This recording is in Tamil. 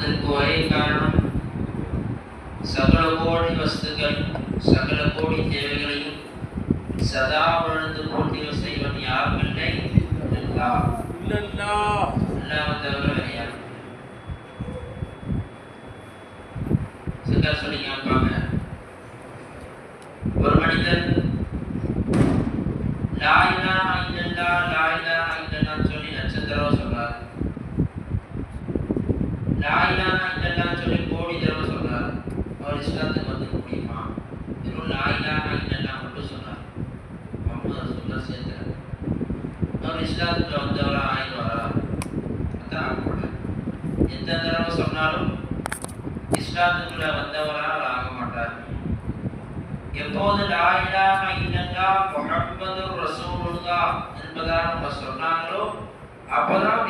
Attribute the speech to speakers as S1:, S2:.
S1: அதற்கு ஒரே காரணம் சகல கோடி வஸ்துக்கள் சகல கோடி தேவைகளையும் சதா உணர்ந்து போட்டி செய்வன் யாரும் இல்லை அல்லாஹ் தவிர வேறு யாரும். சொல்லி கேட்பாங்க, ஒரு மனிதன் லா இலாஹா இல்லல்லாஹ் லா இலாஹா இல்லல்லாஹ் சொல்லி லட்சம் தடவை சொல்றார், லா இலாஹா இல்லல்லாஹ் சொல்லி கோடி தடவை சொல்றார், அவர் இஸ்லாத்துக்கு வந்து முடியுமா? வெறும் லா இலாஹா இல்லல்லாஹ் மட்டும் சொன்னார், முஹம்மது ரசூலுல்லாஹ் சேர்த்தார், அவர் இஸ்லாத்துக்கு வந்தவரா ஆயிடுவாரா? அதான் ஆகக்கூடாது. எந்த தடவை சொன்னாலும் இஸ்லாத்துக்குள்ள வந்தவரா ஆக மாட்டார். எப்போது லா இலாஹா இல்லல்லாஹ் முஹம்மதுர் ரசூலுல்லாஹ் என்பதாக நம்ம சொன்னாங்களோ அப்பதான்